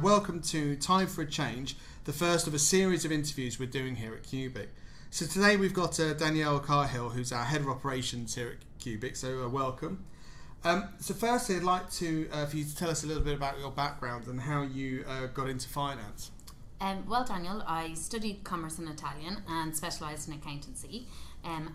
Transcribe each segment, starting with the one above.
Welcome to Time for a Change, the first of a series of interviews we're doing here at Cubic. So today we've got Danielle Cahill, who's our Head of Operations here at Cubic, so welcome. So firstly, I'd like to for you to tell us a little bit about your background and how you got into finance. Well, Daniel, I studied commerce and Italian and specialised in accountancy.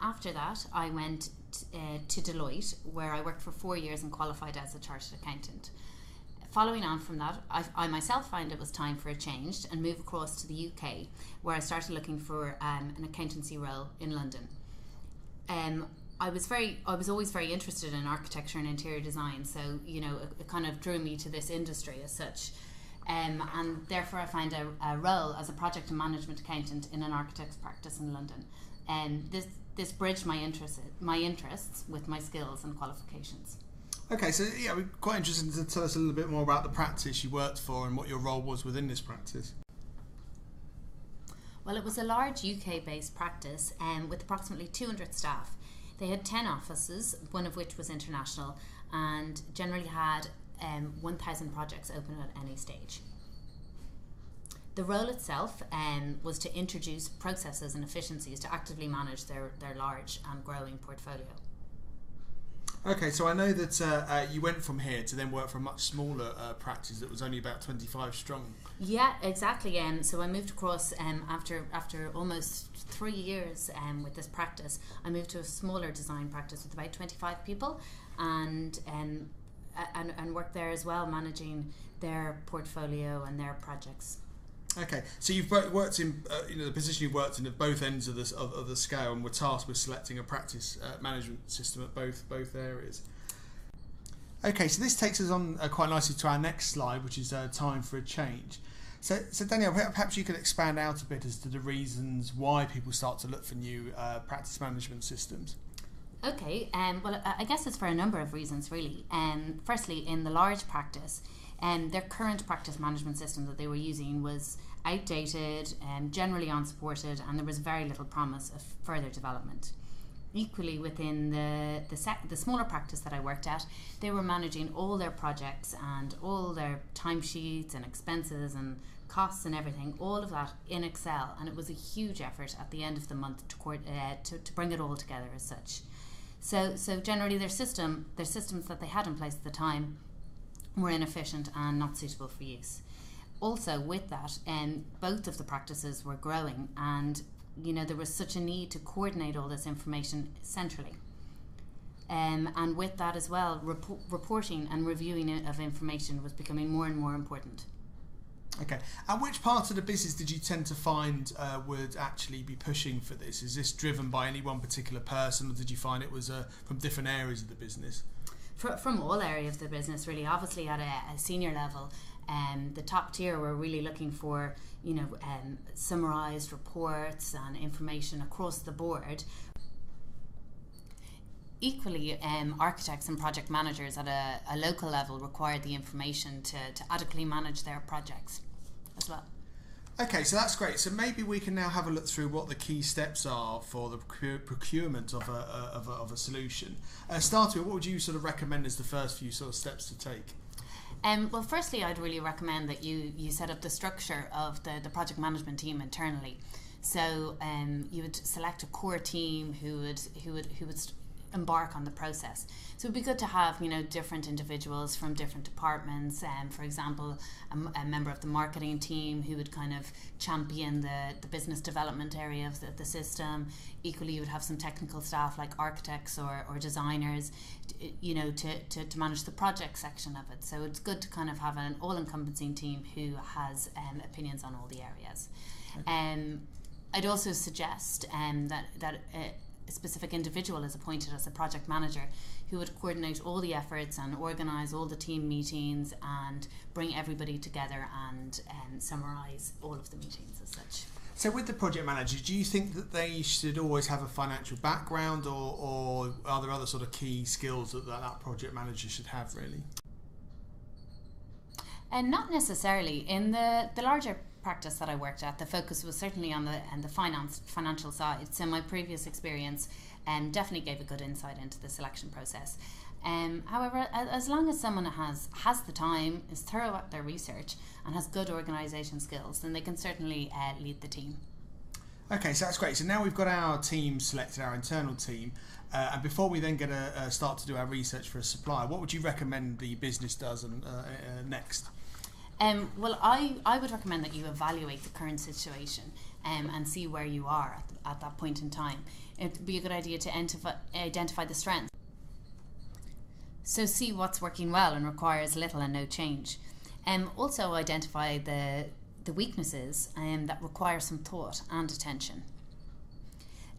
After that, I went to Deloitte, where I worked for 4 years and qualified as a chartered accountant. Following on from that, I myself found it was time for a change and move across to the UK, where I started looking for an accountancy role in London. I was always very interested in architecture and interior design, so it kind of drew me to this industry as such. And therefore I found a role as a project and management accountant in an architect's practice in London. This bridged my interests with my skills and qualifications. Okay, so yeah, we're quite interested to tell us a little bit more about the practice you worked for and what your role was within this practice. Well, it was a large UK-based practice with approximately 200 staff. They had 10 offices, one of which was international, and generally had 1,000 projects open at any stage. The role itself was to introduce processes and efficiencies to actively manage their large and growing portfolio. Okay, so I know that you went from here to then work for a much smaller practice that was only about 25 strong. Yeah, exactly. So I moved across after almost 3 years with this practice. I moved to a smaller design practice with about 25 people, and worked there as well, managing their portfolio and their projects. Okay, so you've worked in the position you've worked in at both ends of the scale, and were tasked with selecting a practice management system at both areas. Okay, so this takes us on quite nicely to our next slide, which is time for a change. So Danielle, perhaps you could expand out a bit as to the reasons why people start to look for new practice management systems. Okay, well, I guess it's for a number of reasons, really. Firstly, in the large practice, their current practice management system that they were using was outdated, generally unsupported, and there was very little promise of further development. Equally, within the smaller practice that I worked at, they were managing all their projects and all their timesheets and expenses and costs and everything, all of that in Excel, and it was a huge effort at the end of the month to bring it all together as such. So generally their systems that they had in place at the time were inefficient and not suitable for use. Also, with that, both of the practices were growing, and there was such a need to coordinate all this information centrally. And with that as well, reporting and reviewing of information was becoming more and more important. Okay, and which part of the business did you tend to find would actually be pushing for this? Is this driven by any one particular person, or did you find it was from different areas of the business? From all areas of the business, really. Obviously, at a senior level, the top tier were really looking for summarised reports and information across the board. Equally, architects and project managers at a local level required the information to adequately manage their projects as well. Okay, so that's great. So maybe we can now have a look through what the key steps are for the procurement of a solution. Starting with, what would you sort of recommend as the first few sort of steps to take? Well, firstly, I'd really recommend that you set up the structure of the project management team internally. So you would select a core team who would embark on the process. So it'd be good to have different individuals from different departments. For example, a member of the marketing team who would kind of champion the business development area of the system. Equally, you would have some technical staff like architects or designers, to manage the project section of it. So it's good to kind of have an all-encompassing team who has opinions on all the areas. I'd also suggest that a specific individual is appointed as a project manager who would coordinate all the efforts and organise all the team meetings and bring everybody together and summarise all of the meetings as such. So with the project manager, do you think that they should always have a financial background, or are there other sort of key skills that project manager should have, really? And not necessarily. In the larger practice that I worked at, the focus was certainly on the financial side. So my previous experience definitely gave a good insight into the selection process. However, as long as someone has the time, is thorough at their research, and has good organisation skills, then they can certainly lead the team. Okay, so that's great. So now we've got our team selected, our internal team, and before we then get start to do our research for a supplier, what would you recommend the business does next? Well, I would recommend that you evaluate the current situation and see where you are at that point in time. It would be a good idea to identify the strengths. So see what's working well and requires little and no change. Also identify the weaknesses that require some thought and attention.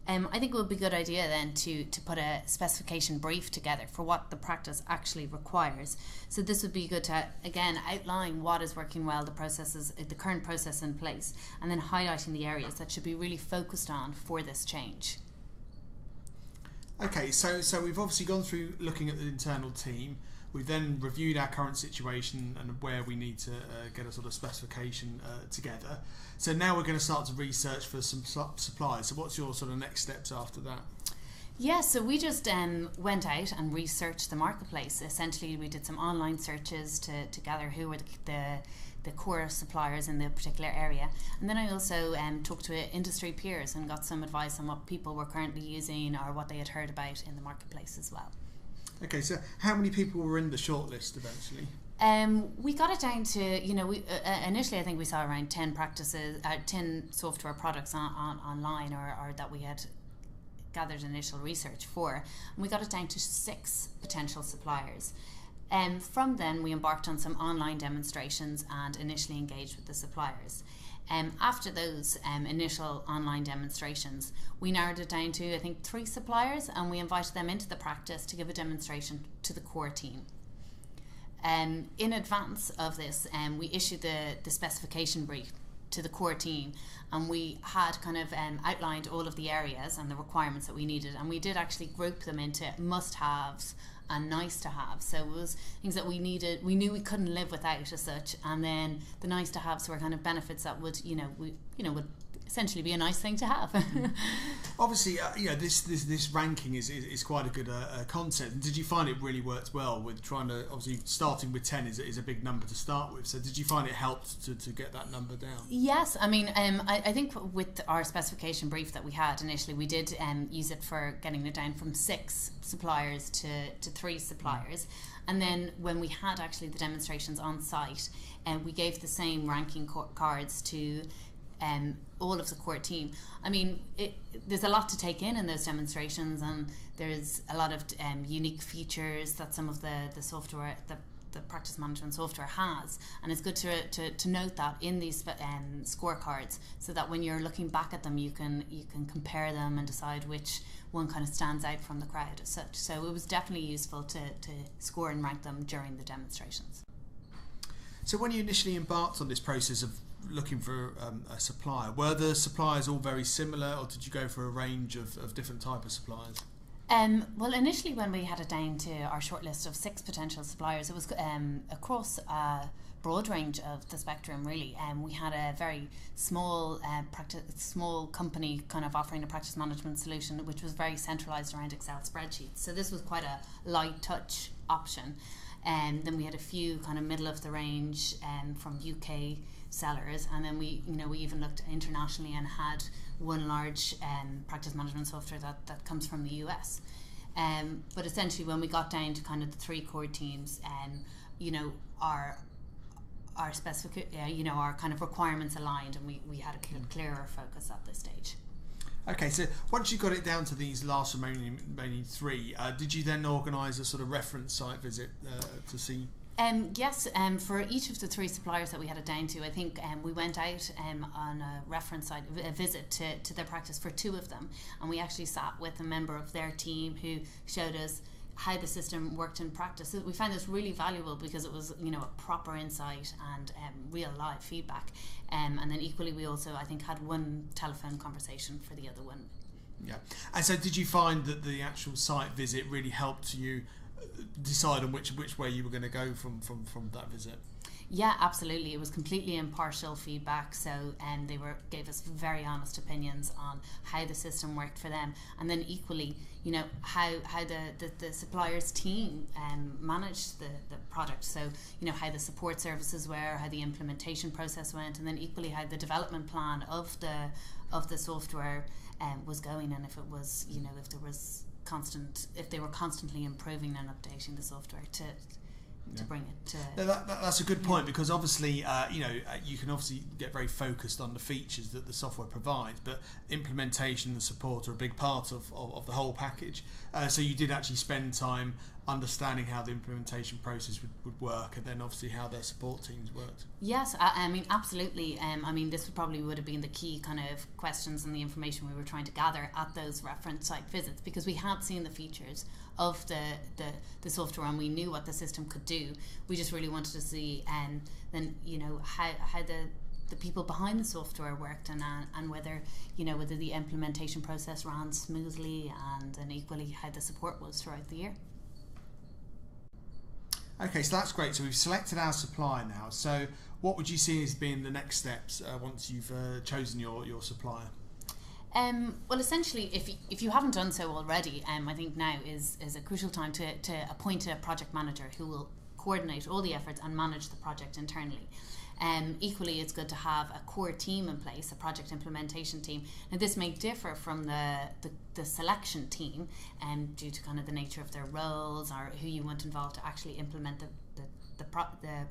I think it would be a good idea then to put a specification brief together for what the practice actually requires. So this would be good to, again, outline what is working well, the processes, the current process in place, and then highlighting the areas that should be really focused on for this change. Okay, so we've obviously gone through looking at the internal team. We've then reviewed our current situation and where we need to get a sort of specification together. So now we're going to start to research for some suppliers. So what's your sort of next steps after that? Yeah, so we just went out and researched the marketplace. Essentially, we did some online searches to gather who were the core suppliers in the particular area. And then I also talked to industry peers and got some advice on what people were currently using or what they had heard about in the marketplace as well. Okay, so how many people were in the shortlist eventually? We got it down to, initially I think we saw around 10 software products online or that we had gathered initial research for, and we got it down to 6 potential suppliers. From then we embarked on some online demonstrations and initially engaged with the suppliers. After those initial online demonstrations, we narrowed it down to, I think, 3 suppliers, and we invited them into the practice to give a demonstration to the core team. In advance of this, we issued the specification brief to the core team, and we had kind of outlined all of the areas and the requirements that we needed, and we did actually group them into must-haves and nice to have. So it was things that we needed, we knew we couldn't live without as such, and then the nice to haves were kind of benefits that would would essentially be a nice thing to have. Obviously, this ranking is quite a good concept. Did you find it really worked well with trying to, obviously starting with 10 is a big number to start with, so did you find it helped to get that number down? Yes, I mean, I think with our specification brief that we had initially, we did use it for getting it down from 6 suppliers to 3 suppliers. And then when we had actually the demonstrations on site, we gave the same ranking cards to all of the core team. I mean, there's a lot to take in those demonstrations, and there's a lot of unique features that some of the software, the practice management software has, and it's good to note that in these scorecards, so that when you're looking back at them, you can compare them and decide which one kind of stands out from the crowd as such. So it was definitely useful to score and rank them during the demonstrations. So when you initially embarked on this process of looking for a supplier, were the suppliers all very similar, or did you go for a range of different type of suppliers? Well, initially when we had it down to our shortlist of 6 potential suppliers, it was across a broad range of the spectrum, really. We had a very small small company kind of offering a practice management solution, which was very centralised around Excel spreadsheets. So this was quite a light touch option. Then we had a few kind of middle of the range from UK sellers, and then we even looked internationally and had one large practice management software that comes from the US. But essentially, when we got down to kind of the 3 core teams, our specific, our kind of requirements aligned, and we had a clearer focus at this stage. Okay, so once you got it down to these last remaining 3, did you then organise a sort of reference site visit to see? Yes, for each of the 3 suppliers that we had it down to, I think we went out on a reference site, a visit to their practice for 2 of them, and we actually sat with a member of their team who showed us how the system worked in practice. We found this really valuable because it was a proper insight and real live feedback, and then equally we also, I think, had one telephone conversation for the other one. Yeah, and so did you find that the actual site visit really helped you decide on which way you were going to go from that visit? Yeah, absolutely. It was completely impartial feedback. So they gave us very honest opinions on how the system worked for them, and then equally, how the supplier's team managed the product. So how the support services were, how the implementation process went, and then equally how the development plan of the software was going, and if it was if they were constantly improving and updating the software to bring it to... That's a good point, because obviously you can obviously get very focused on the features that the software provides, but implementation and support are a big part of the whole package. So you did actually spend time understanding how the implementation process would work, and then obviously how their support teams worked. Yes, I mean, absolutely. This would have been the key kind of questions and the information we were trying to gather at those reference site visits, because we had seen the features of the software and we knew what the system could do. We just really wanted to see how the people behind the software worked, and whether the implementation process ran smoothly, and equally how the support was throughout the year. Okay, so that's great. So we've selected our supplier now. So what would you see as being the next steps once you've chosen your supplier? Well, essentially, if you haven't done so already, I think now is a crucial time to appoint a project manager who will coordinate all the efforts and manage the project internally. Equally, it's good to have a core team in place, a project implementation team. Now, this may differ from the selection team due to kind of the nature of their roles or who you want involved to actually implement the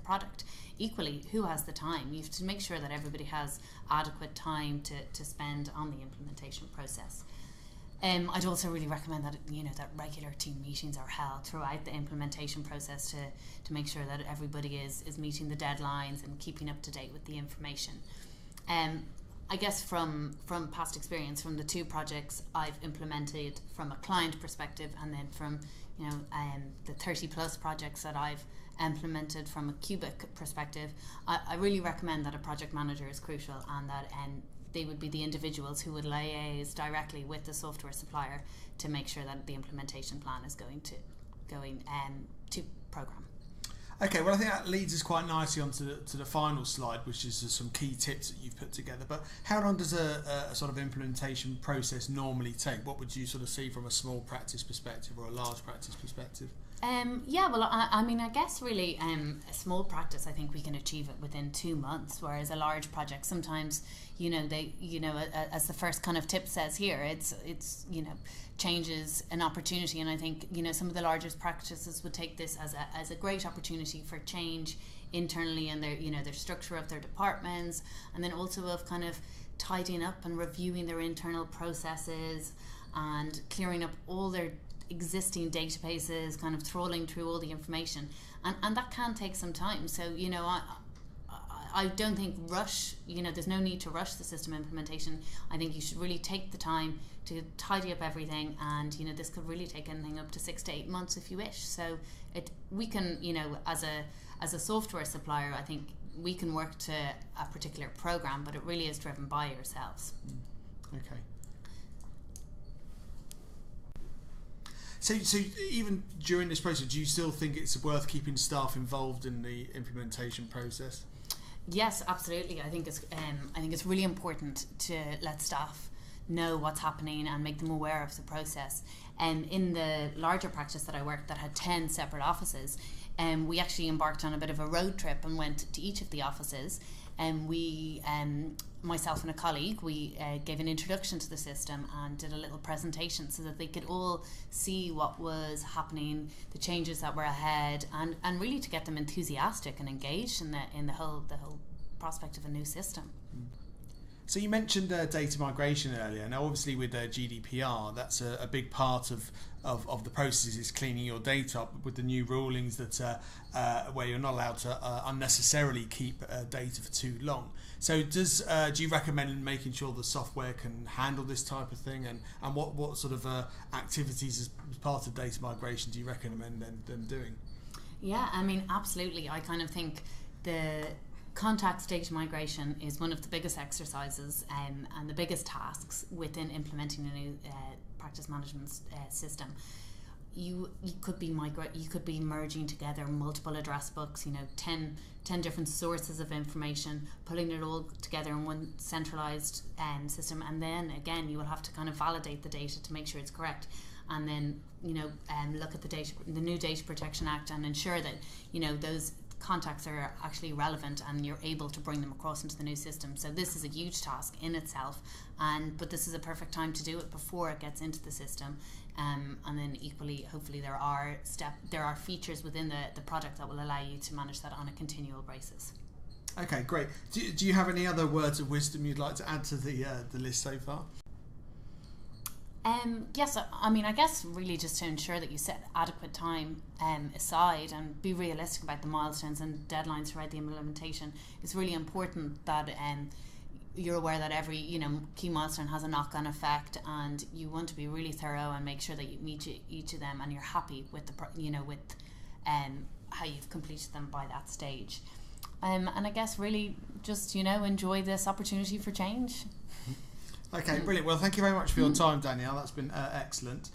product. Equally, who has the time? You have to make sure that everybody has adequate time to spend on the implementation process. I'd also really recommend that that regular team meetings are held throughout the implementation process to make sure that everybody is meeting the deadlines and keeping up to date with the information. I guess from past experience, from the two projects I've implemented from a client perspective, and then from the 30 plus projects that I've implemented from a cubic perspective, I really recommend that a project manager is crucial, and that they would be the individuals who would liaise directly with the software supplier to make sure that the implementation plan is going to program. Okay, well, I think that leads us quite nicely onto the final slide, which is some key tips that you've put together. But how long does a sort of implementation process normally take? What would you sort of see from a small practice perspective or a large practice perspective? I guess really a small practice, I think we can achieve it within 2 months, whereas a large project sometimes as the first kind of tip says here, it's changes an opportunity, and I think some of the largest practices would take this as a great opportunity for change internally in their structure of their departments, and then also of kind of tidying up and reviewing their internal processes and clearing up all their existing databases, kind of trawling through all the information, and that can take some time. So I don't think there's no need to rush the system implementation. I think you should really take the time to tidy up everything, and this could really take anything up to 6 to 8 months if you wish. So we can as a software supplier, I think we can work to a particular program, but it really is driven by yourselves. Okay. So even during this process, do you still think it's worth keeping staff involved in the implementation process? Yes, absolutely. I think it's really important to let staff know what's happening and make them aware of the process. In the larger practice that I worked, that had 10 separate offices, we actually embarked on a bit of a road trip and went to each of the offices. Myself and a colleague, we gave an introduction to the system and did a little presentation so that they could all see what was happening, the changes that were ahead, and really to get them enthusiastic and engaged in the whole prospect of a new system. So you mentioned data migration earlier. Now, obviously, with GDPR, that's a big part of the process, is cleaning your data up with the new rulings that where you're not allowed to unnecessarily keep data for too long. So do you recommend making sure the software can handle this type of thing, and what sort of activities as part of data migration do you recommend them doing? Yeah, I mean, absolutely. I kind of think the contacts data migration is one of the biggest exercises and the biggest tasks within implementing a new practice management system. you could be merging together multiple address books, 10 different sources of information, pulling it all together in one centralized system, and then again you will have to kind of validate the data to make sure it's correct, and then look at the new Data Protection Act and ensure that those contacts are actually relevant and you're able to bring them across into the new system. So this is a huge task in itself, but this is a perfect time to do it before it gets into the system. And then equally, hopefully there are features within the product that will allow you to manage that on a continual basis. Okay, great. Do you have any other words of wisdom you'd like to add to the list so far? Yes, I guess really just to ensure that you set adequate time aside and be realistic about the milestones and deadlines throughout the implementation. It's really important that you're aware that every key milestone has a knock-on effect, and you want to be really thorough and make sure that you meet each of them and you're happy with how you've completed them by that stage. And I guess really just enjoy this opportunity for change. Okay, brilliant. Well, thank you very much for your time, Danielle. That's been excellent.